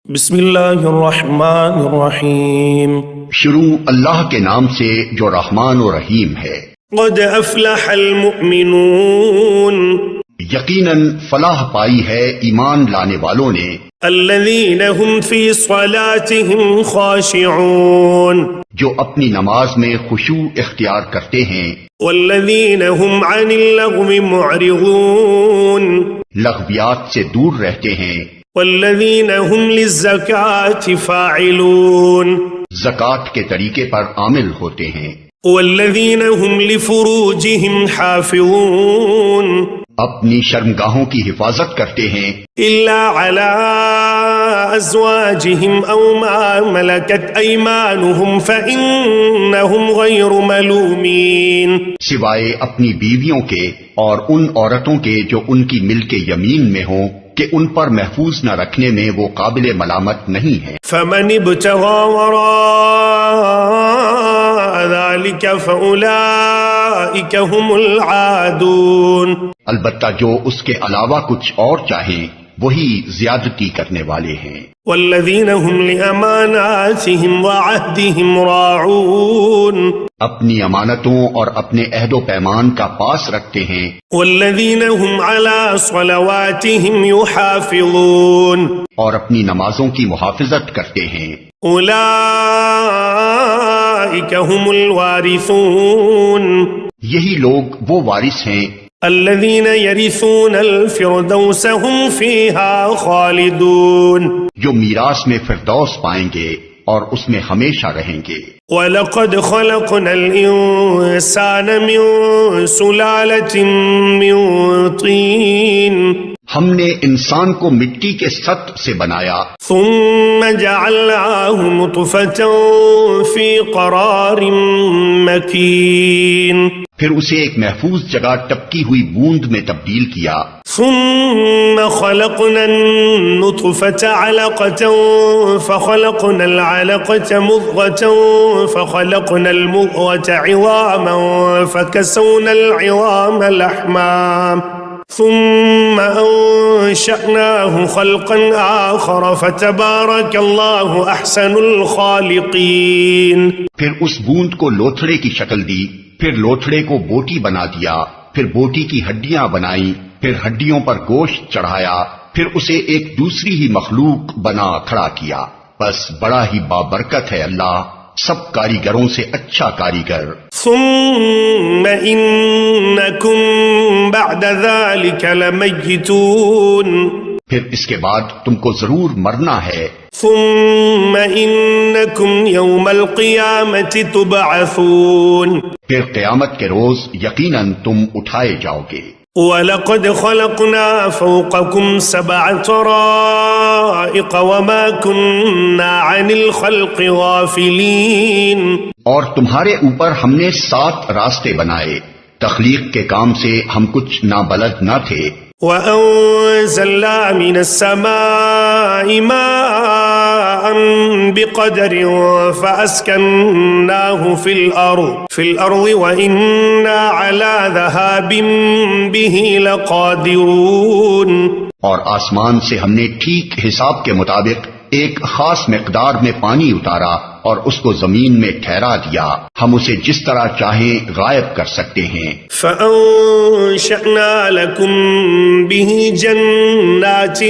بسم اللہ الرحمن الرحیم۔ شروع اللہ کے نام سے جو رحمان و رحیم ہے۔ قد افلح المؤمنون، یقیناً فلاح پائی ہے ایمان لانے والوں نے۔ الذین هم فی صلاتهم خاشعون، جو اپنی نماز میں خشوع اختیار کرتے ہیں۔ والذین هم عن اللغو معرضون، لغویات سے دور رہتے ہیں۔ والذین هم للزکاة فاعلون، زکوٰۃ کے طریقے پر عامل ہوتے ہیں۔ والذین هم لفروجهم حافظون، اپنی شرمگاہوں کی حفاظت کرتے ہیں۔ الا على ازواجهم او ما ملكت ايمانهم فانهم غير ملومين، سوائے اپنی بیویوں کے اور ان عورتوں کے جو ان کی ملک یمین میں ہوں کہ ان پر محفوظ نہ رکھنے میں وہ قابل ملامت نہیں ہے۔ فمن ابتغى وراء ذلك فاولئك هم العادون، البتہ جو اس کے علاوہ کچھ اور چاہیں وہی زیادتی کرنے والے ہیں۔ والذین هم لأماناتهم وعهدهم راعون، اپنی امانتوں اور اپنے عہد و پیمان کا پاس رکھتے ہیں۔ والذین هم على صلواتهم يحافظون، اور اپنی نمازوں کی محافظت کرتے ہیں۔ اولئک هم الوارثون، یہی لوگ وہ وارث ہیں الذین یرثون الفردوس هم فیہا خالدون، جو میراث میں فردوس پائیں گے اور اس میں ہمیشہ رہیں گے۔ وَلَقَدْ خَلَقْنَا الْإِنسَانَ مِنْ سُلَالَةٍ مِنْ طِينٍ، ہم نے انسان کو مٹی کے سط سے بنایا۔ ثُمَّ جَعَلْنَاهُ نُطْفَةً فِي قَرَارٍ مَكِينٍ، پھر اسے ایک محفوظ جگہ ٹپکی ہوئی بوند میں تبدیل کیا۔ ثم خلقنا النطفة علقة فخلقنا العلقة مضغة فخلقنا المضغة عظاما فكسونا العظام لحما ثم أنشأناه خلقا آخر فتبارك الله أحسن الخالقين۔ پھر اس بوند کو لوتھڑے کی شکل دی، پھر لوتھڑے کو بوٹی بنا دیا، پھر بوٹی کی ہڈیاں بنائیں، پھر ہڈیوں پر گوشت چڑھایا، پھر اسے ایک دوسری ہی مخلوق بنا کھڑا کیا۔ بس بڑا ہی بابرکت ہے اللہ، سب کاریگروں سے اچھا کاریگر۔ ثم انکم بعد ذلك لمیتون، پھر اس کے بعد تم کو ضرور مرنا ہے۔ ثم انکم یوم القیامة تبعثون، پھر قیامت کے روز یقیناً تم اٹھائے جاؤ گے۔ وَلَقَدْ خَلَقْنَا فَوْقَكُمْ سَبْعَ طَرَائِقَ وَمَا كُنَّا عَنِ الْخَلْقِ غَافِلِينَ، اور تمہارے اوپر ہم نے 7 راستے بنائے، تخلیق کے کام سے ہم کچھ نابلد نہ تھے۔ وَأَنزَلْنَا مِنَ السَّمَاءِ مَاءً بِقَدَرٍ فَأَسْكَنَّاهُ فِي الْأَرْضِ وَإِنَّا عَلَى ذَهَابٍ بِهِ لَقَادِرُونَ، اور آسمان سے ہم نے ٹھیک حساب کے مطابق ایک خاص مقدار میں پانی اتارا اور اس کو زمین میں ٹھہرا دیا، ہم اسے جس طرح چاہیں غائب کر سکتے ہیں۔ فَأَنشَأْنَا لَكُم بِهِ جَنَّاتٍ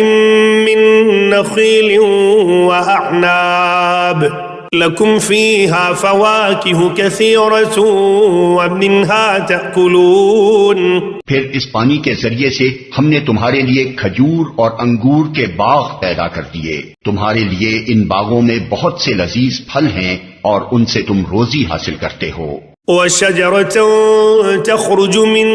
مِّن نَّخِيلٍ وَأَعْنَابٍ لَكُمْ فِيهَا فَوَاكِهُ كَثِيرَةٌ وَمِنْهَا تَأْكُلُونَ، پھر اس پانی کے ذریعے سے ہم نے تمہارے لیے کھجور اور انگور کے باغ پیدا کر دیے، تمہارے لیے ان باغوں میں بہت سے لذیذ پھل ہیں اور ان سے تم روزی حاصل کرتے ہو۔ وَشَجَرَةً تَخْرُجُ مِن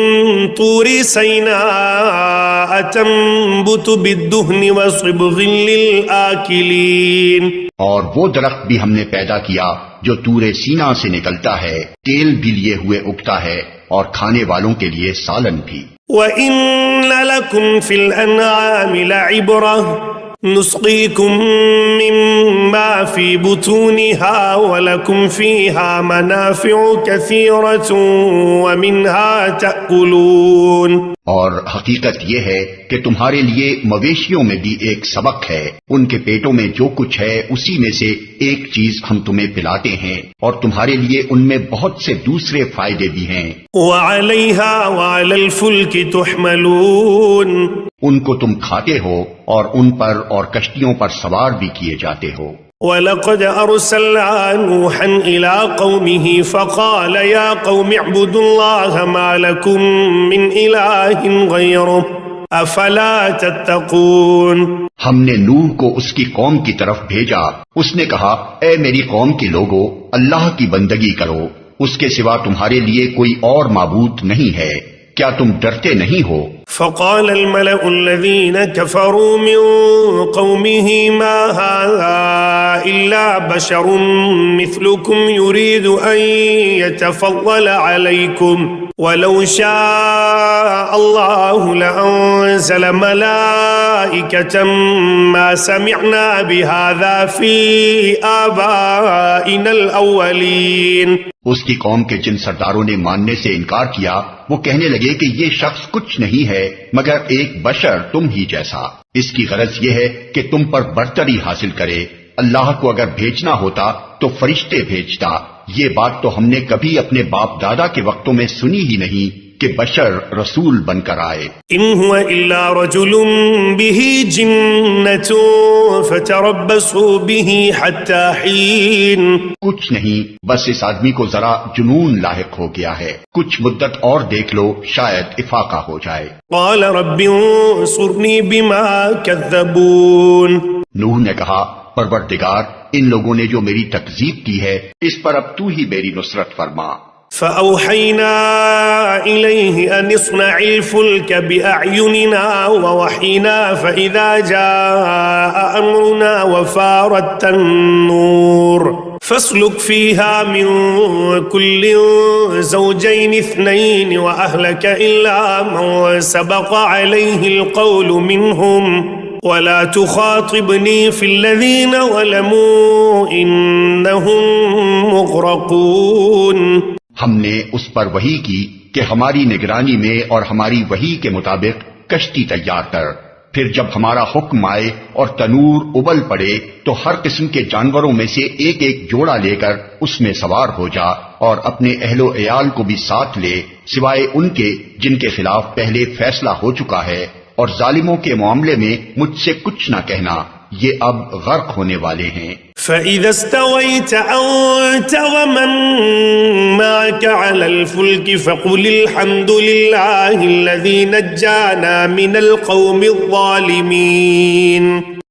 طُورِ سَيْنَاءَ تَنبُتُ بِالدُّهْنِ وَصِبْغٍ لِّلْآكِلِينَ، اور وہ درخت بھی ہم نے پیدا کیا جو طور سینا سے نکلتا ہے، تیل بھی لیے ہوئے اگتا ہے اور کھانے والوں کے لیے سالن بھی۔ وَإِنَّ لَكُمْ فِي الْأَنْعَامِ لَعِبْرَةً نُسْقِيكُم مِّمَّا فِي بُطُونِهَا وَلَكُمْ فِيهَا مَنَافِعُ كَثِيرَةٌ وَمِنْهَا تَأْكُلُونَ، اور حقیقت یہ ہے کہ تمہارے لیے مویشیوں میں بھی ایک سبق ہے، ان کے پیٹوں میں جو کچھ ہے اسی میں سے ایک چیز ہم تمہیں پلاتے ہیں، اور تمہارے لیے ان میں بہت سے دوسرے فائدے بھی ہیں۔ وَعَلَيْهَا وَعَلَى الْفُلْكِ تُحْمَلُونَ، ان کو تم کھاتے ہو اور ان پر اور کشتیوں پر سوار بھی کیے جاتے ہو۔ وَلَقَدْ أَرْسَلْنَا نُوحًا إِلَىٰ قَوْمِهِ فَقَالَ يَا قَوْمِ اعْبُدُوا اللَّهَ مَا لَكُم مِّنْ إِلَٰهٍ غَيْرُهُ أَفَلَا تَتَّقُونَ۔ ہم نے نوح کو اس کی قوم کی طرف بھیجا، اس نے کہا اے میری قوم کے لوگو، اللہ کی بندگی کرو، اس کے سوا تمہارے لیے کوئی اور معبود نہیں ہے، کیا تم ڈرتے نہیں ہو؟ فقال الملأ الذين كفروا من قومه ما هذا إلا بشر مثلكم يريد أن يتفضل عليكم ولو شاء الله لأنزل ملائكة ما سمعنا بهذا في آبائنا الأولين۔ اس کی قوم کے جن سرداروں نے ماننے سے انکار کیا وہ کہنے لگے کہ یہ شخص کچھ نہیں ہے مگر ایک بشر تم ہی جیسا، اس کی غرض یہ ہے کہ تم پر برتری حاصل کرے، اللہ کو اگر بھیجنا ہوتا تو فرشتے بھیجتا، یہ بات تو ہم نے کبھی اپنے باپ دادا کے وقتوں میں سنی ہی نہیں کہ بشر رسول بن کر آئے۔ ان هو الا رجل به جنة فتربصوا به حتى حين، کچھ نہیں، بس اس آدمی کو ذرا جنون لاحق ہو گیا ہے، کچھ مدت اور دیکھ لو، شاید افاقہ ہو جائے۔ قال رب انصرني بما كذبون، نوح نے کہا پروردگار، ان لوگوں نے جو میری تکذیب کی ہے اس پر اب تو ہی میری نصرت فرما۔ فأوحينا إليه أن اصنع الفلك بأعيننا ووحينا فإذا جاء أمرنا وفارت النور فاسلك فيها من كل زوجين اثنين وأهلك إلا من سبق عليه القول منهم ولا تخاطبني في الذين ظلموا إنهم مغرقون۔ ہم نے اس پر وحی کی کہ ہماری نگرانی میں اور ہماری وحی کے مطابق کشتی تیار کر، پھر جب ہمارا حکم آئے اور تنور ابل پڑے تو ہر قسم کے جانوروں میں سے ایک ایک جوڑا لے کر اس میں سوار ہو جا، اور اپنے اہل و عیال کو بھی ساتھ لے سوائے ان کے جن کے خلاف پہلے فیصلہ ہو چکا ہے، اور ظالموں کے معاملے میں مجھ سے کچھ نہ کہنا، یہ اب غرق ہونے والے ہیں۔ فَإِذَا اسْتَوَيْتَ أَنْتَ وَمَنْ مَعَكَ عَلَى الْفُلْكِ فَقُلِ الْحَمْدُ لِلَّهِ الَّذِي نَجَّانَا مِنَ الْقَوْمِ الظَّالِمِينَ۔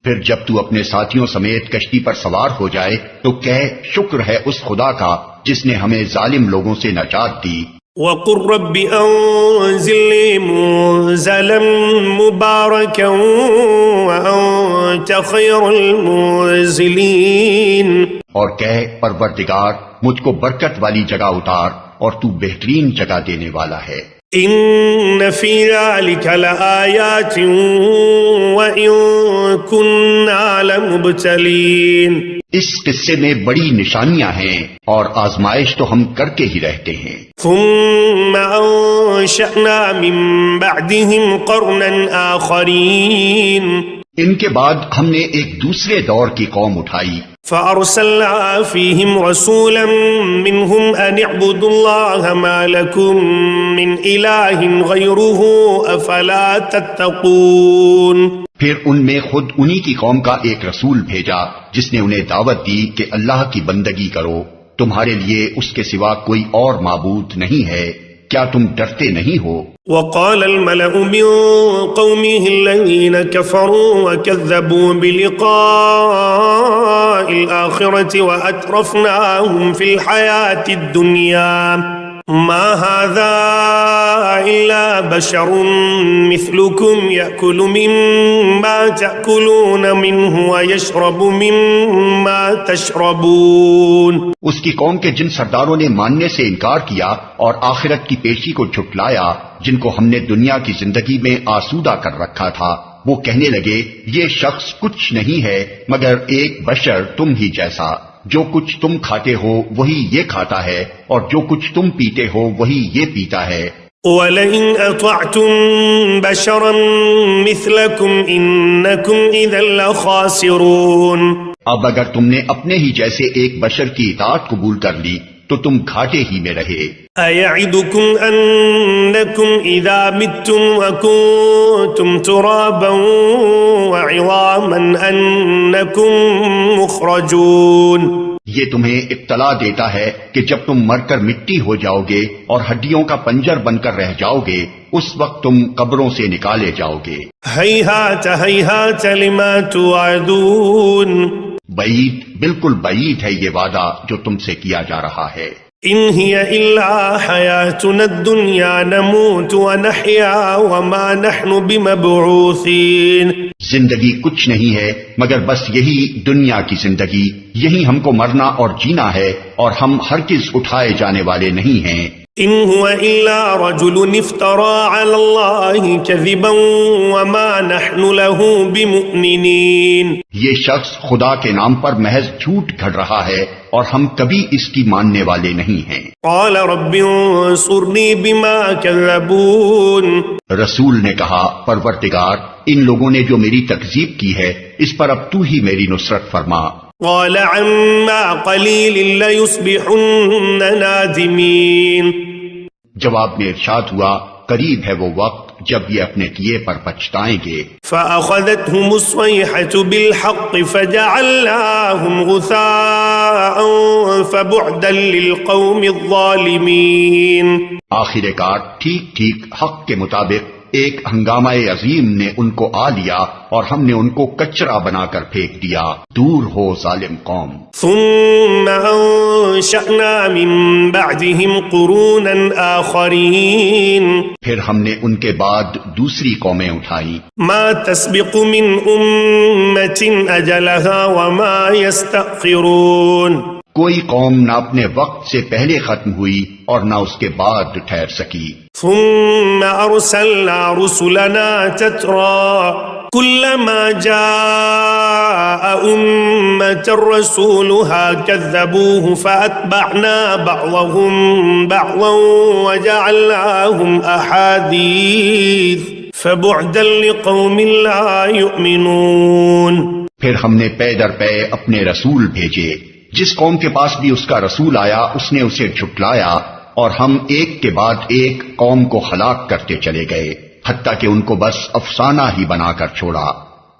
پھر جب تو اپنے ساتھیوں سمیت کشتی پر سوار ہو جائے تو کہہ شکر ہے اس خدا کا جس نے ہمیں ظالم لوگوں سے نجات دی۔ وَقُلْ رَبِّ أَنزِلْنِي مُنزَلًا مُبَارَكًا وَأَنْتَ خَيْرُ الْمُنزِلِينَ، اور کہہ پروردگار مجھ کو برکت والی جگہ اتار اور تو بہترین جگہ دینے والا ہے۔ إِنَّ فِي ذَلِكَ لَآيَاتٍ وَإِن كُنَّا لَمُبْتَلِينَ، اس قصے میں بڑی نشانیاں ہیں اور آزمائش تو ہم کر کے ہی رہتے ہیں۔ ثُمَّ أَنشَأْنَا مِن بَعْدِهِمْ قَرْنًا آخَرِينَ، ان کے بعد ہم نے ایک دوسرے دور کی قوم اٹھائی۔ فَأَرْسَلْنَا فِيهِمْ رَسُولًا مِّنْهُمْ أَنِ اعْبُدُوا اللَّهَ مَا لَكُم مِّنْ إِلَٰهٍ غَيْرُهُ أَفَلَا تَتَّقُونَ۔ پھر ان میں خود انہی کی قوم کا ایک رسول بھیجا جس نے انہیں دعوت دی کہ اللہ کی بندگی کرو، تمہارے لیے اس کے سوا کوئی اور معبود نہیں ہے، کیا تم ڈرتے نہیں ہو؟ وقال الملأ من قومه الذين كفروا وكذبوا بلقاء الآخرة وأترفناهم في الحياة الدنيا ما هذا إلا بشر مثلكم يأكل مما تأكلون منه ويشرب مما تشربون۔ اس کی قوم کے جن سرداروں نے ماننے سے انکار کیا اور آخرت کی پیشی کو جھٹلایا، جن کو ہم نے دنیا کی زندگی میں آسودہ کر رکھا تھا، وہ کہنے لگے یہ شخص کچھ نہیں ہے مگر ایک بشر تم ہی جیسا، جو کچھ تم کھاتے ہو وہی یہ کھاتا ہے اور جو کچھ تم پیتے ہو وہی یہ پیتا ہے۔ وَلَئِنْ أَطَعْتُمْ بَشَرًا مِثْلَكُمْ إِنَّكُمْ إِذًا لَخَاسِرُونَ اب اگر تم نے اپنے ہی جیسے ایک بشر کی اطاعت قبول کر لی تو تم گھاٹے ہی میں رہے۔ أَيَعِدُكُمْ أَنَّكُمْ إِذَا مِتُّمْ وَكُنْتُمْ تُرَابًا وَعِظَامًا أَنَّكُمْ مُخْرَجُونَ، یہ تمہیں اطلاع دیتا ہے کہ جب تم مر کر مٹی ہو جاؤ گے اور ہڈیوں کا پنجر بن کر رہ جاؤ گے اس وقت تم قبروں سے نکالے جاؤ گے۔ هَيْهَاتَ هَيْهَاتَ لِمَا تُوعَدُونَ، بعید، بالکل بعید ہے یہ وعدہ جو تم سے کیا جا رہا ہے۔ إِنْ هِيَ إِلَّا حَيَاتُنَا الدُّنْيَا نَمُوتُ وَنَحْيَا وَمَا نَحْنُ بِمَبْعُوثِينَ، زندگی کچھ نہیں ہے مگر بس یہی دنیا کی زندگی، یہی ہم کو مرنا اور جینا ہے اور ہم ہرگز اٹھائے جانے والے نہیں ہیں۔ إِنْ هُوَ إِلَّا رَجُلٌ افْتَرَى عَلَى اللَّهِ كَذِبًا وَمَا نَحْنُ لَهُ بِمُؤْمِنِينَ، یہ شخص خدا کے نام پر محض جھوٹ گھڑ رہا ہے اور ہم کبھی اس کی ماننے والے نہیں ہیں۔ قَالَ رَبِّ انصُرْنِي بِمَا كَذَّبُونِ، رسول نے کہا پروردگار ان لوگوں نے جو میری تکذیب کی ہے اس پر اب تو ہی میری نصرت فرما۔ قَالَ عَمَّا قَلِيلٍ لَيُصْبِحُنَّ نَادِمِينَ، جواب میں ارشاد ہوا قریب ہے وہ وقت جب یہ اپنے کیے پر پچھتائیں گے۔ فَأَخَذَتْهُمُ الصَّيْحَةُ بِالْحَقِّ فَجَعَلْنَاهُمْ غُثَاءً فَبُعْدًا لِلْقَوْمِ الظَّالِمِينَ، آخر کار ٹھیک ٹھیک حق کے مطابق ایک ہنگامہ عظیم نے ان کو آ لیا اور ہم نے ان کو کچرا بنا کر پھینک دیا، دور ہو ظالم قوم۔ ثم انشأنا من بعدهم قرونا آخرین، پھر ہم نے ان کے بعد دوسری قومیں اٹھائیں۔ ما تسبق من امت اجلها وما يستأخرون، کوئی قوم نہ اپنے وقت سے پہلے ختم ہوئی اور نہ اس کے بعد ٹھہر سکی۔ ثم ارسلنا رسلنا تترى كلما جاء أمة رسولها كذبوه فأتبعنا بعضهم بعضا وجعلناهم أحاديث فبعدا لقوم لا يؤمنون، پھر ہم نے پے در پے اپنے رسول بھیجے، جس قوم کے پاس بھی اس کا رسول آیا اس نے اسے جھٹلایا اور ہم ایک کے بعد ایک قوم کو ہلاک کرتے چلے گئے حتیٰ کہ ان کو بس افسانہ ہی بنا کر چھوڑا۔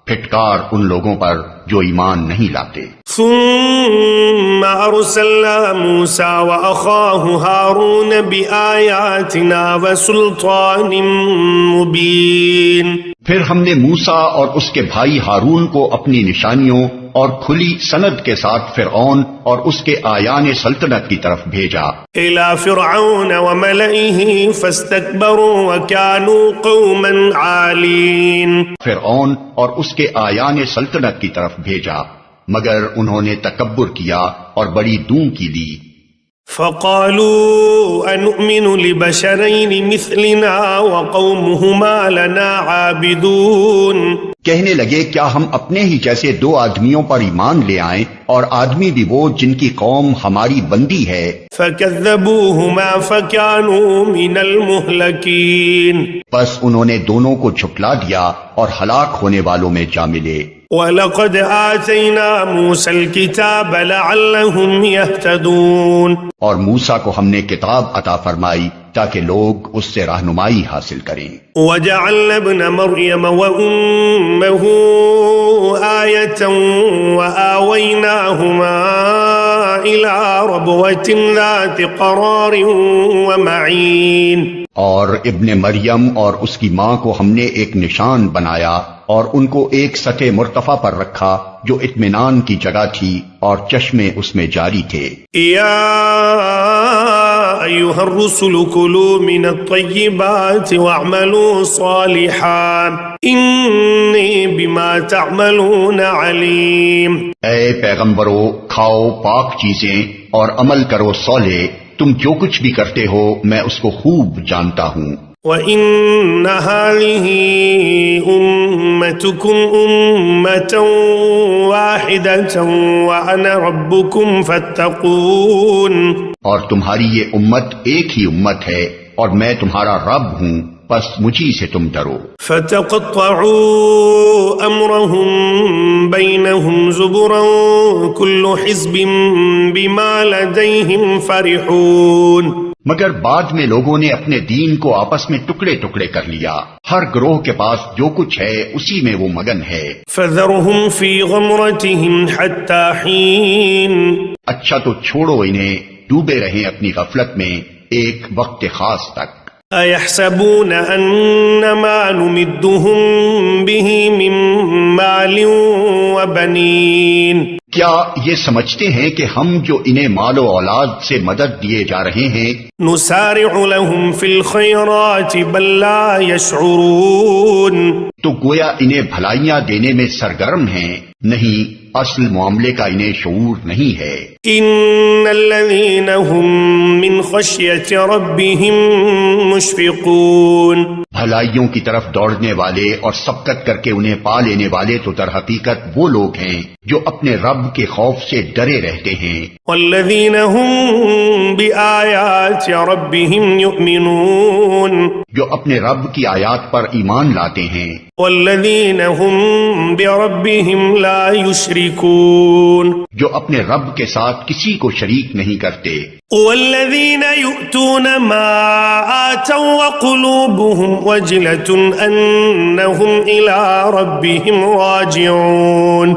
پھٹکار ان لوگوں پر جو ایمان نہیں لاتے۔ ثم ارسلنا موسى واخاه هارون بآياتنا وسلطان مبين، پھر ہم نے موسیٰ اور اس کے بھائی ہارون کو اپنی نشانیوں اور کھلی سند کے ساتھ فرعون اور اس کے آیان سلطنت کی طرف بھیجا۔ الى فرعون وملئه فاستكبروا وكانوا قوما عالين، فرعون اور اس کے آیان سلطنت کی طرف بھیجا مگر انہوں نے تکبر کیا اور بڑی دوں کی لی۔ فقالوا انؤمن لبشرين مثلنا وقومهما لنا عابدون، کہنے لگے کیا ہم اپنے ہی جیسے دو آدمیوں پر ایمان لے آئیں اور آدمی بھی وہ جن کی قوم ہماری بندی ہے۔ فكذبوهما فكانوا من المهلكين، بس انہوں نے دونوں کو جھٹلا دیا اور ہلاک ہونے والوں میں جا ملے۔ وَلَقَدْ آتَيْنَا مُوسَى الْكِتَابَ لَعَلَّهُمْ يَهْتَدُونَ، اور موسیٰ کو ہم نے کتاب عطا فرمائی تاکہ لوگ اس سے رہنمائی حاصل کریں۔ وَجَعَلْنَا ابْنَ مَرْيَمَ وَأُمَّهُ آيَةً وَآوَيْنَاهُمَا إِلَى رَبْوَةٍ ذَاتِ قَرَارٍ وَمَعِينٍ، اور ابن مریم اور اس کی ماں کو ہم نے ایک نشان بنایا اور ان کو ایک سطح مرتفع پر رکھا جو اطمینان کی جگہ تھی اور چشمے اس میں جاری تھے۔ یا ایھا الرسل کلوا من الطیبات واعملوا صالحا انی بما تعملون علیم، اے پیغمبرو کھاؤ پاک چیزیں اور عمل کرو صالح، تم جو کچھ بھی کرتے ہو میں اس کو خوب جانتا ہوں۔ وَإِنَّ هَذِهِ أُمَّتُكُمْ أُمَّةً وَاحِدَةً وَأَنَا رَبُّكُمْ فَاتَّقُونِ، اور تمہاری یہ امت ایک ہی امت ہے اور میں تمہارا رب ہوں، پس مجھی سے تم ڈرو۔ فتقطعوا امرهم بينهم زبرا كل حزب بما لديهم فرحون۔ مگر بعد میں لوگوں نے اپنے دین کو آپس میں ٹکڑے ٹکڑے کر لیا، ہر گروہ کے پاس جو کچھ ہے اسی میں وہ مگن ہے۔ فذرهم في غمرتهم حتى حين۔ اچھا تو چھوڑو انہیں ڈوبے رہیں اپنی غفلت میں ایک وقت خاص تک۔ أيحسبون أنما نمدهم به من مال وبنين۔ کیا یہ سمجھتے ہیں کہ ہم جو انہیں مال و اولاد سے مدد دیے جا رہے ہیں نسارع لهم في الخيرات بل لا يشعرون، تو گویا انہیں بھلائیاں دینے میں سرگرم ہیں، نہیں اصل معاملے کا انہیں شعور نہیں ہے۔ ان الذين هم من خشية ربهم مشفقون، بھلائیوں کی طرف دوڑنے والے اور سبقت کر کے انہیں پا لینے والے تو در حقیقت وہ لوگ ہیں جو اپنے رب کے خوف سے ڈرے رہتے ہیں۔ والذین هم بآیات ربهم یؤمنون، جو اپنے رب کی آیات پر ایمان لاتے ہیں۔ والذین هم بربهم لا یشرکون، جو اپنے رب کے ساتھ کسی کو شریک نہیں کرتے۔ والذین یؤتون ما آتوا وقلوبهم وجلة انہم الی ربهم راجعون،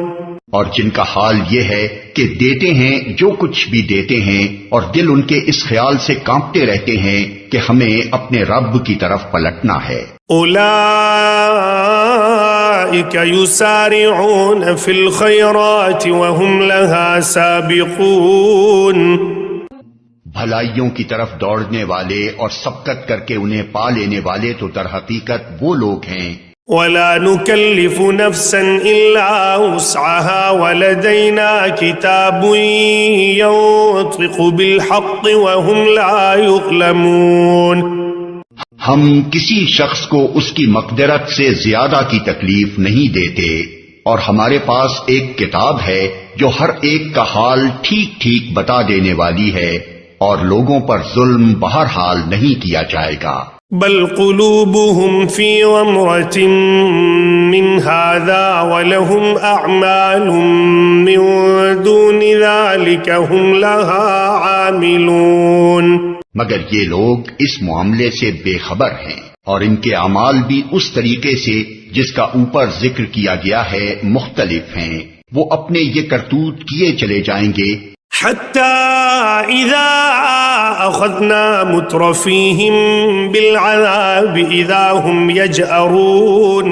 اور جن کا حال یہ ہے کہ دیتے ہیں جو کچھ بھی دیتے ہیں اور دل ان کے اس خیال سے کانپتے رہتے ہیں کہ ہمیں اپنے رب کی طرف پلٹنا ہے۔ اولئک یسارعون فی الخیرات وهم لها سابقون، بھلائیوں کی طرف دوڑنے والے اور سبقت کر کے انہیں پا لینے والے تو در حقیقت وہ لوگ ہیں۔ ولا نكلف نفسا الا وسعها ولدينا كتاب ينطق بالحق وهم لا يظلمون، ہم کسی شخص کو اس کی مقدرت سے زیادہ کی تکلیف نہیں دیتے، اور ہمارے پاس ایک کتاب ہے جو ہر ایک کا حال ٹھیک ٹھیک بتا دینے والی ہے، اور لوگوں پر ظلم بہرحال نہیں کیا جائے گا۔ بل قلوبهم في غمرة من هذا ولهم أعمال من دون ذلك هم لها عاملون، مگر یہ لوگ اس معاملے سے بے خبر ہیں، اور ان کے اعمال بھی اس طریقے سے جس کا اوپر ذکر کیا گیا ہے مختلف ہیں، وہ اپنے یہ کرتوت کیے چلے جائیں گے۔ حتى إذا أخذنا مترفيهم بالعذاب إذا هم يجأرون،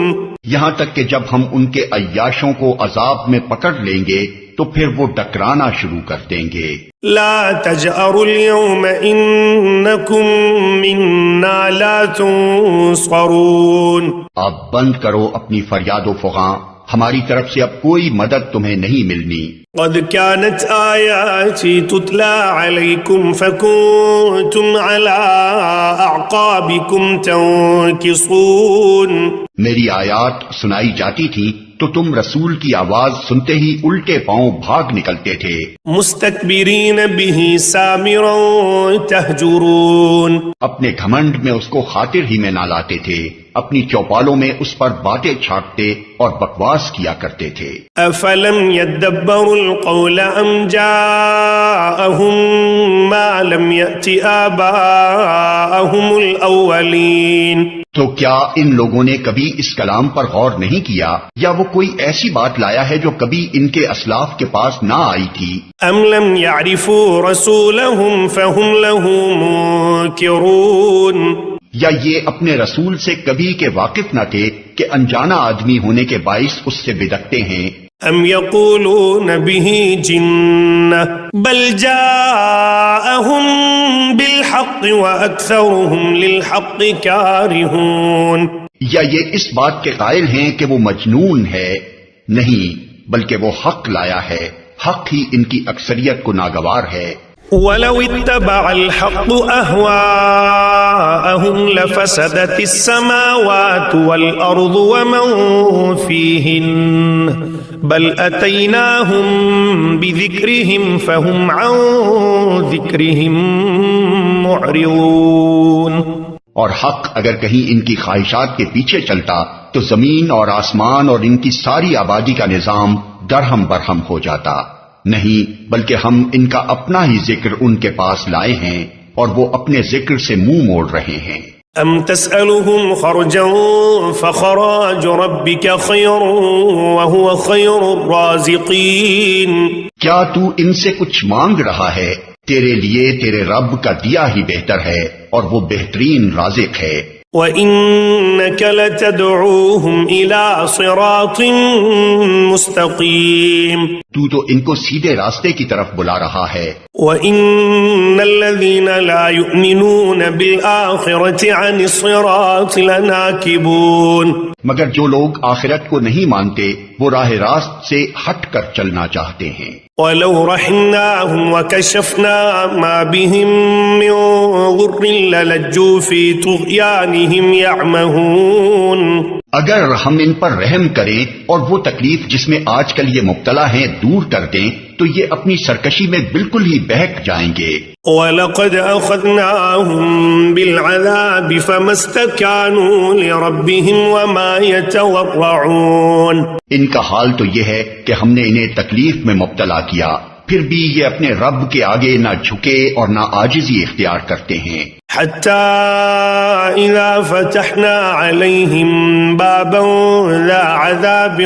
یہاں تک کہ جب ہم ان کے عیاشوں کو عذاب میں پکڑ لیں گے تو پھر وہ ڈکرانا شروع کر دیں گے۔ لا تجأروا اليوم إنكم منا لا تنصرون، آپ بند کرو اپنی فریاد و فغاں، ہماری طرف سے اب کوئی مدد تمہیں نہیں ملنی۔ قد كانت آياتي تتلى عليكم فكنتم على أعقابكم تنكصون، میری آیات سنائی جاتی تھی تو تم رسول کی آواز سنتے ہی الٹے پاؤں بھاگ نکلتے تھے۔ مستكبرين به سامرا تهجرون، اپنے گھمنڈ میں اس کو خاطر ہی میں نہ لاتے تھے، اپنی چوپالوں میں اس پر باتیں چھاٹتے اور بکواس کیا کرتے تھے۔ افلم يدبروا القول ام جاءهم ما لم يأت آباءهم الاولین، تو کیا ان لوگوں نے کبھی اس کلام پر غور نہیں کیا، یا وہ کوئی ایسی بات لایا ہے جو کبھی ان کے اسلاف کے پاس نہ آئی تھی؟ ام لم يعرفوا رسولهم فهم له منکرون، یا یہ اپنے رسول سے کبھی کے واقف نہ تھے کہ انجانا آدمی ہونے کے باعث اس سے بدکتے ہیں؟ ام یقولون به جنہ بل جاءهم بالحق واکثرهم للحق کارہون، یا یہ اس بات کے قائل ہیں کہ وہ مجنون ہے؟ نہیں، بلکہ وہ حق لایا ہے، حق ہی ان کی اکثریت کو ناگوار ہے۔ وَلَوِ اتَّبَعَ الْحَقُّ أَهْوَاءَهُمْ لَفَسَدَتِ السَّمَاوَاتُ وَالْأَرْضُ وَمَنْ فِيهِنَّ بَلْ أَتَيْنَاهُمْ بِذِكْرِهِمْ فَهُمْ عَنْ ذِكْرِهِمْ مُعْرِضُونَ۔ اور حق اگر کہیں ان کی خواہشات کے پیچھے چلتا تو زمین اور آسمان اور ان کی ساری آبادی کا نظام درہم برہم ہو جاتا. نہیں، بلکہ ہم ان کا اپنا ہی ذکر ان کے پاس لائے ہیں اور وہ اپنے ذکر سے منہ موڑ رہے ہیں. ام تسألهم خرجا فخراج ربك خير وهو خير الرازقين. کیا تو ان سے کچھ مانگ رہا ہے؟ تیرے لیے تیرے رب کا دیا ہی بہتر ہے اور وہ بہترین رازق ہے. وَإِنَّكَ لَتَدْعُوهُمْ إِلَىٰ صِرَاطٍ مُسْتَقِيمٍ. تو ان کو سیدھے راستے کی طرف بلا رہا ہے. وَإِنَّ الَّذِينَ لَا يُؤْمِنُونَ بِالْآخِرَةِ عَنِ الصِّرَاطِ لَنَاكِبُونَ. مگر جو لوگ آخرت کو نہیں مانتے وہ راہ راست سے ہٹ کر چلنا چاہتے ہیں. وَلَوْ رَحِمْنَاهُمْ وَكَشَفْنَا مَا بِهِمْ مِنْ ضُرٍّ لَلَجُّوا فِي طُغْيَانِهِمْ يَعْمَهُونَ. اگر ہم ان پر رحم کریں اور وہ تکلیف جس میں آج کل یہ مبتلا ہیں دور کر دیں تو یہ اپنی سرکشی میں بالکل ہی بہک جائیں گے. وَلَقَدْ أَخَذْنَاهُمْ بِالْعَذَابِ فَمَا اسْتَكَانُوا لِرَبِّهِمْ وَمَا يَتَوَرَّعُونَ. ان کا حال تو یہ ہے کہ ہم نے انہیں تکلیف میں مبتلا کیا، پھر بھی یہ اپنے رب کے آگے نہ جھکے اور نہ عاجزی اختیار کرتے ہیں. حَتَّى إِذَا فَتَحْنَا عَلَيْهِمْ بَابًا ذَا عَذَابٍ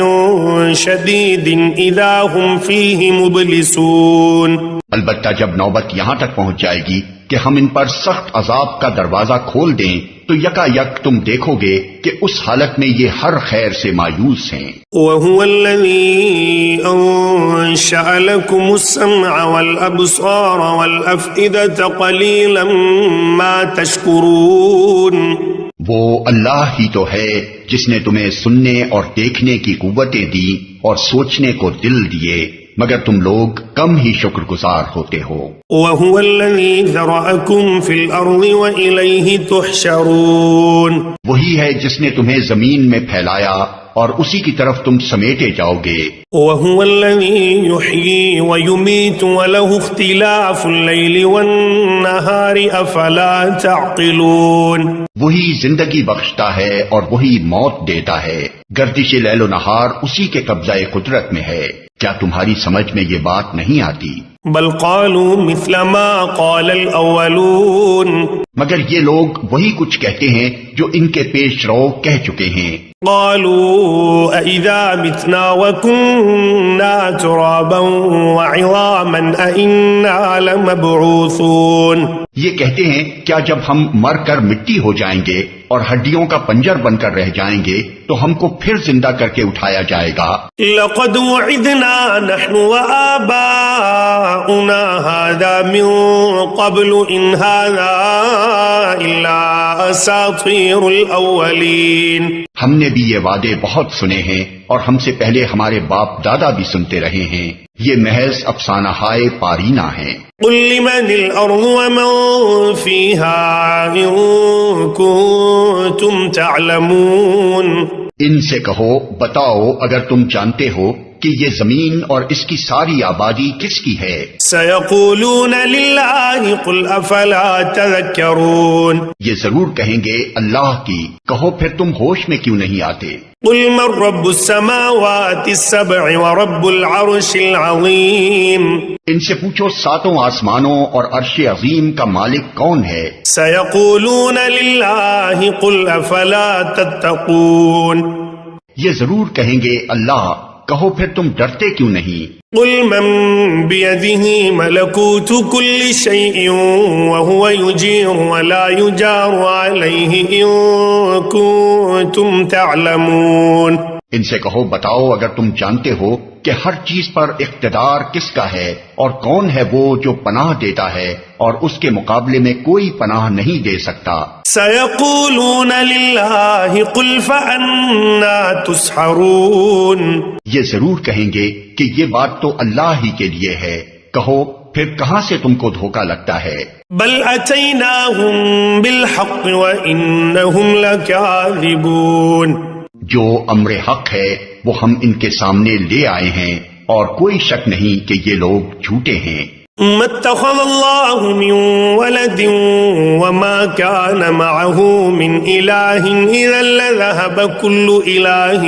شَدِيدٍ إِذَا هُمْ فِيهِ مُبْلِسُونَ. البتہ جب نوبت یہاں تک پہنچ جائے گی کہ ہم ان پر سخت عذاب کا دروازہ کھول دیں تو یکا یک تم دیکھو گے کہ اس حالت میں یہ ہر خیر سے مایوس ہیں. وَهُوَ الَّذِي أَنشَأَ لَكُمُ السَّمْعَ وَالْأَبْصَارَ وَالْأَفْئِدَةَ قَلِيلًا مَا تَشْكُرُونَ. وہ اللہ ہی تو ہے جس نے تمہیں سننے اور دیکھنے کی قوتیں دی اور سوچنے کو دل دیے، مگر تم لوگ کم ہی شکر گزار ہوتے ہو. وَهُوَ الَّذِي ذَرَأَكُمْ فِي الْأَرْضِ وَإِلَيْهِ تُحْشَرُونَ. وہی ہے جس نے تمہیں زمین میں پھیلایا اور اسی کی طرف تم سمیٹے جاؤ گے. وَهُوَ الَّذِي يُحْيِي وَيُمِيتُ وَلَهُ اخْتِلَافُ اللَّيْلِ وَالنَّهَارِ أَفَلَا تَعْقِلُونَ. وہی زندگی بخشتا ہے اور وہی موت دیتا ہے، گردش لیل و نہار اسی کے قبضہ قدرت میں ہے. کیا تمہاری سمجھ میں یہ بات نہیں آتی؟ بل قالوا مثل ما قال الاولون. مگر یہ لوگ وہی کچھ کہتے ہیں جو ان کے پیش رو کہہ چکے ہیں. قالوا أَإِذَا مِتْنَا وَكُنَّا تُرَابًا وَعِظَامًا أَإِنَّا لَمَبْعُوثُونَ. یہ کہتے ہیں کیا جب ہم مر کر مٹی ہو جائیں گے اور ہڈیوں کا پنجر بن کر رہ جائیں گے تو ہم کو پھر زندہ کر کے اٹھایا جائے گا. لَقَدْ وُعِدْنَا نَحْنُ وَآبَاؤُنَا هَذَا مِن قَبْلُ إِنْ هَذَا إِلَّا أَسَاطِيرُ الْأَوَّلِينَ. ہم نے بھی یہ وعدے بہت سنے ہیں اور ہم سے پہلے ہمارے باپ دادا بھی سنتے رہے ہیں، یہ محض افسانہ ہائے پارینہ ہیں. قُلْ لِمَنِ الْأَرْضُ وَمَن فِيهَا إِن كُنتُمْ تَعْلَمُونَ. ان سے کہو، بتاؤ اگر تم جانتے ہو کہ یہ زمین اور اس کی ساری آبادی کس کی ہے. سَيَقُولُونَ لِلَّهِ قُلْ أَفَلَا تَذَكَّرُونَ. یہ ضرور کہیں گے اللہ کی، کہو پھر تم ہوش میں کیوں نہیں آتے. قُلْ مَن رَّبُّ السَّمَاوَاتِ السَّبْعِ وَرَبُّ الْعَرْشِ الْعَظِيمِ. ان سے پوچھو ساتوں آسمانوں اور عرش عظیم کا مالک کون ہے. سَيَقُولُونَ لِلَّهِ قُلْ أَفَلَا تَتَّقُونَ. یہ ضرور کہیں گے اللہ، کہو پھر تم ڈرتے کیوں نہیں. قُلْ مَن بِيَدِهِ مَلَكُوتُ كُلِّ شَيْءٍ وَهُوَ يُجِيرُ وَلَا يُجَارُ عَلَيْهِ إِن كُنتُمْ تَعْلَمُونَ. ان سے کہو بتاؤ اگر تم جانتے ہو کہ ہر چیز پر اقتدار کس کا ہے اور کون ہے وہ جو پناہ دیتا ہے اور اس کے مقابلے میں کوئی پناہ نہیں دے سکتا. سَيَقُولُونَ لِلَّهِ قُلْ فَأَنَّىٰ تُسْحَرُونَ. یہ ضرور کہیں گے کہ یہ بات تو اللہ ہی کے لیے ہے، کہو پھر کہاں سے تم کو دھوکہ لگتا ہے. بل أَتَيْنَاهُم بِالْحَقِّ وَإِنَّهُمْ لَكَاذِبُونَ. جو امر حق ہے وہ ہم ان کے سامنے لے آئے ہیں اور کوئی شک نہیں کہ یہ لوگ جھوٹے ہیں. ما اتخذ الله من ولد وما كان معه من إله إذا لذهب كل إله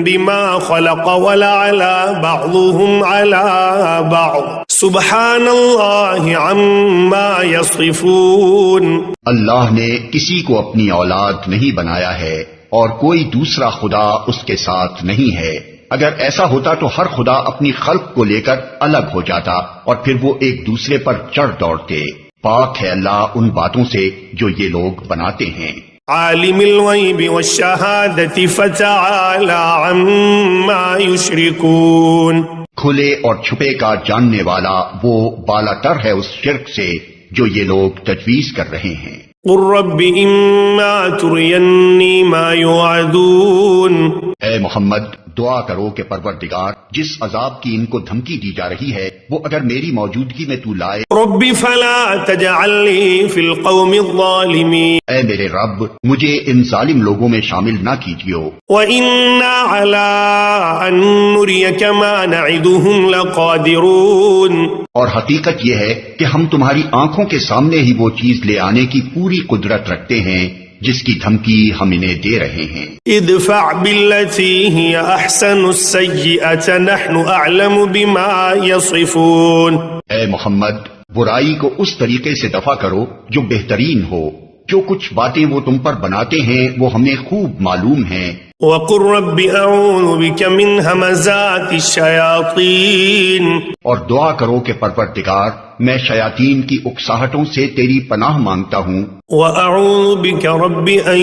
بما خلق ولعلى بعضهم على بعض سبحان الله عما يصفون. اللہ نے کسی کو اپنی اولاد نہیں بنایا ہے اور کوئی دوسرا خدا اس کے ساتھ نہیں ہے. اگر ایسا ہوتا تو ہر خدا اپنی خلق کو لے کر الگ ہو جاتا اور پھر وہ ایک دوسرے پر چڑھ دوڑتے. پاک ہے اللہ ان باتوں سے جو یہ لوگ بناتے ہیں. عالم الغیب والشہادة فتعالی عما یشرکون. کھلے اور چھپے کا جاننے والا وہ بالا تر ہے اس شرک سے جو یہ لوگ تجویز کر رہے ہیں. قل رب اما ترینی ما یوعدون. اے محمد دعا کرو کہ پروردگار جس عذاب کی ان کو دھمکی دی جا رہی ہے وہ اگر میری موجودگی میں تو لائے. رب فلا تجعلنی فی القوم الظالمین. اے میرے رب مجھے ان ظالم لوگوں میں شامل نہ کیجیو. وَإِنَّا عَلَىٰ أَن نُّرِيَكَ مَا نَعِدُهُمْ لَقَادِرُونَ. اور حقیقت یہ ہے کہ ہم تمہاری آنکھوں کے سامنے ہی وہ چیز لے آنے کی پوری قدرت رکھتے ہیں جس کی دھمکی ہم انہیں دے رہے ہیں. ادفع بالتي هي احسن السيئة نحن اعلم بما يصفون. اے محمد برائی کو اس طریقے سے دفع کرو جو بہترین ہو. جو کچھ باتیں وہ تم پر بناتے ہیں وہ ہمیں خوب معلوم ہیں. وَقُلْ رَبِّ أَعُوذُ بِكَ مِنْ هَمَزَاتِ الشَّيَاطِينِ. اور دعا کرو کہ پروردگار میں شیاطین کی اکساہٹوں سے تیری پناہ مانگتا ہوں. وَأَعُوذُ بِكَ رَبِّ أَن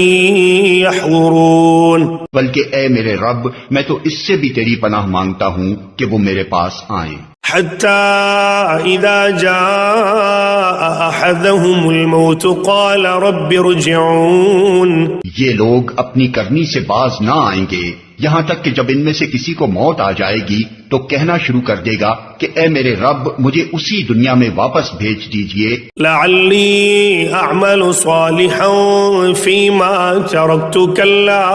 يَحْضُرُونَ. بلکہ اے میرے رب میں تو اس سے بھی تیری پناہ مانگتا ہوں کہ وہ میرے پاس آئیں. حتى إذا جاء أحدهم الموت قال رب ارجعون. یہ لوگ اپنی کرنی سے باز نہ آئیں گے یہاں تک کہ جب ان میں سے کسی کو موت آ جائے گی تو کہنا شروع کر دے گا کہ اے میرے رب مجھے اسی دنیا میں واپس بھیج دیجئے. لعلی اعمل صالحا فيما تركت كلا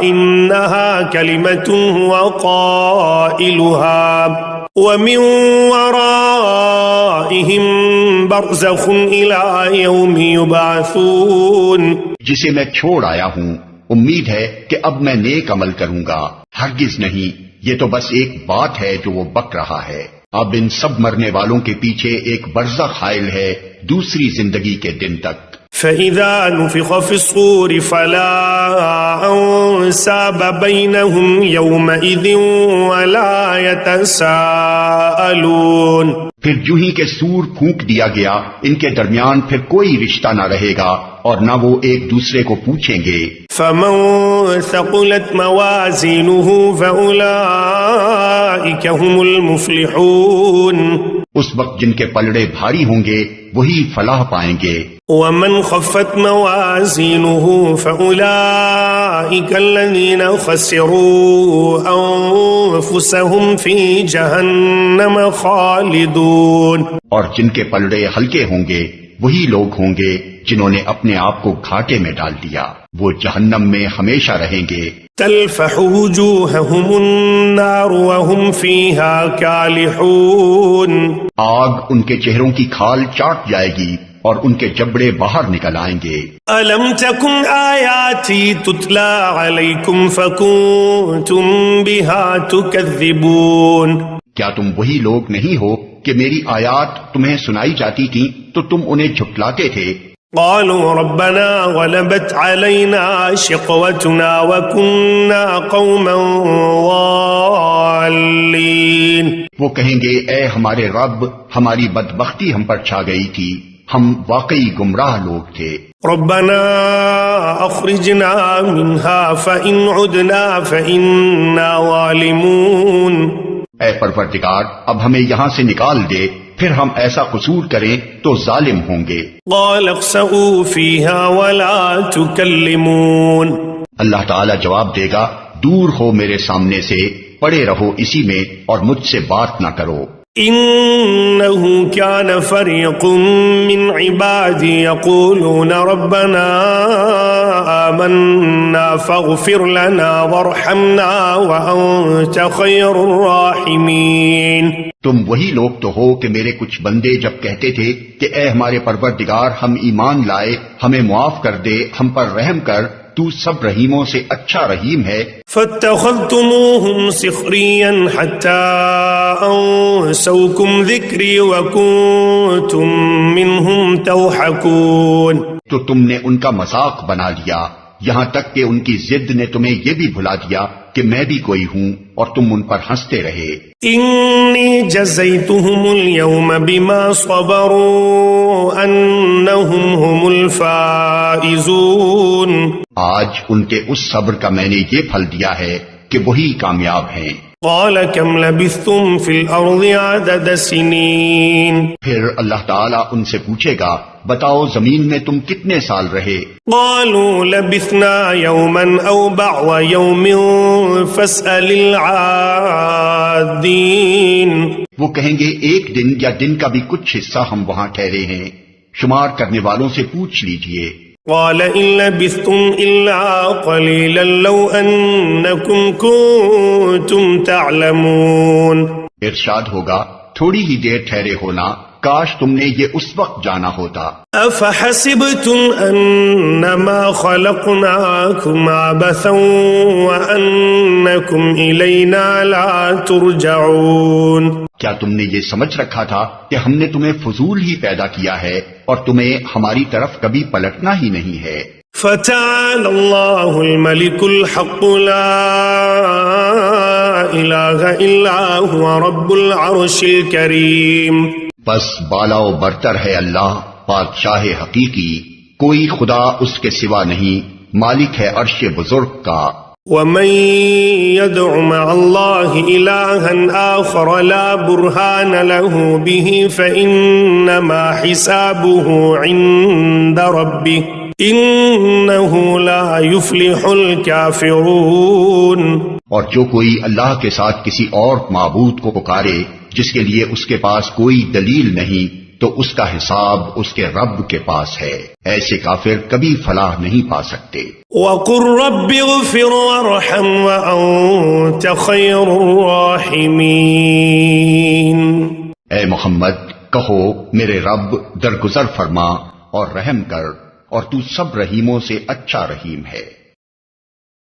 انها كلمة هو قائلها ومن ورائهم برزخ الى يوم يبعثون. جسے میں چھوڑ آیا ہوں امید ہے کہ اب میں نیک عمل کروں گا. ہرگز نہیں یہ تو بس ایک بات ہے جو وہ بک رہا ہے. اب ان سب مرنے والوں کے پیچھے ایک برزخ حائل ہے دوسری زندگی کے دن تک. فَإِذَا نُفِخَ فِي الصُّورِ فَلَا أَنْسَابَ بَيْنَهُمْ يَوْمَئِذٍ وَلَا يَتَسَاءَلُونَ. پھر جو ہی کہ سور پھونک دیا گیا ان کے درمیان پھر کوئی رشتہ نہ رہے گا اور نہ وہ ایک دوسرے کو پوچھیں گے. فَمَن ثَقُلَتْ مَوَازِينُهُ فَأُولَئِكَ هُمُ الْمُفْلِحُونَ. اس وقت جن کے پلڑے بھاری ہوں گے وہی فلاح پائیں گے. وَمَنْ خَفَّتْ مَوَازِينُهُ فَأُولَئِكَ الَّذِينَ خَسِرُوا أَنفُسَهُمْ فِي جَهَنَّمَ خَالِدُونَ. اور جن کے پلڑے ہلکے ہوں گے وہی لوگ ہوں گے جنہوں نے اپنے آپ کو گھاٹے میں ڈال دیا وہ جہنم میں ہمیشہ رہیں گے. تلفح وجوههم النار وهم فيها كالحون. آگ ان کے چہروں کی کھال چاٹ جائے گی اور ان کے جبڑے باہر نکل آئیں گے. أَلَمْ تَكُنْ آيَاتِي تُتْلَى عَلَيْكُمْ فَكُنْتُمْ بِهَا تُكَذِّبُونَ. کیا تم وہی لوگ نہیں ہو کہ میری آیات تمہیں سنائی جاتی تھیں تو تم انہیں جھٹلاتے تھے. قالوا ربنا غلبت علينا شقوتنا وكنا قوما ضالين. وہ کہیں گے اے ہمارے رب ہماری بدبختی ہم پر چھا گئی تھی ہم واقعی گمراہ لوگ تھے. ربنا اخرجنا منها فإن عدنا فإنا ظالمون. اے پروردگار اب ہمیں یہاں سے نکال دے پھر ہم ایسا قصور کریں تو ظالم ہوں گے. قال اخسئوا فيها ولا تكلمون. اللہ تعالی جواب دے گا دور ہو میرے سامنے سے پڑے رہو اسی میں اور مجھ سے بات نہ کرو. انه كان فريق من عبادي يقولون ربنا آمنا فاغفر لنا وارحمنا وأنت خير الراحمين. تم وہی لوگ تو ہو کہ میرے کچھ بندے جب کہتے تھے کہ اے ہمارے پروردگار ہم ایمان لائے، ہمیں معاف کر دے، ہم پر رحم کر، تو سب رحیموں سے اچھا رحیم ہے، فاتخذتموهم سخريا حتى أنسوكم ذكري وكنتم منهم تضحكون، تو تم نے ان کا مذاق بنا لیا، یہاں تک کہ ان کی ضد نے تمہیں یہ بھی بھلا دیا کہ میں بھی کوئی ہوں، اور تم ان پر ہنستے رہے۔ إني جزيتهم اليوم بما صبروا أنهم هم الفائزون، آج ان کے اس صبر کا میں نے یہ پھل دیا ہے کہ وہی کامیاب ہیں۔ قال كم لبثتم في الأرض عدد سنين، پھر اللہ تعالیٰ ان سے پوچھے گا بتاؤ زمین میں تم کتنے سال رہے؟ قالوا لبثنا يوما أو بعض يوم فاسأل العادين، وہ کہیں گے ایک دن یا دن کا بھی کچھ حصہ ہم وہاں ٹھہرے ہیں، شمار کرنے والوں سے پوچھ لیجئے۔ قال إن لبثتم إلا قليلا لو أنكم كنتم تعلمون، ارشاد ہوگا تھوڑی ہی دیر ٹھہرے ہونا، کاش تم نے یہ اس وقت جانا ہوتا۔ أفحسبتم أنما خلقناكم عبثا وأنكم إلينا لا ترجعون، کیا تم نے یہ سمجھ رکھا تھا کہ ہم نے تمہیں فضول ہی پیدا کیا ہے اور تمہیں ہماری طرف کبھی پلٹنا ہی نہیں ہے؟ فتعالى الله الملك الحق لا إله إلا هو رب العرش الكريم، بس بالا و برتر ہے اللہ بادشاہ حقیقی، کوئی خدا اس کے سوا نہیں، مالک ہے عرش بزرگ کا۔ ومن يدع مع الله إلها آخر لا برهان له به فإنما حسابه عند ربه إنه لا يفلح الكافرون، اور جو کوئی اللہ کے ساتھ کسی اور معبود کو پکارے جس کے لیے اس کے پاس کوئی دلیل نہیں، تو اس کا حساب اس کے رب کے پاس ہے، ایسے کافر کبھی فلاح نہیں پا سکتے۔ وَقُلْ رَبِّ اغْفِرْ وَارْحَمْ وَأَنْتَ خَيْرُ الرَّاحِمِينَ، اے محمد کہو میرے رب درگزر فرما اور رحم کر، اور تو سب رحیموں سے اچھا رحیم ہے۔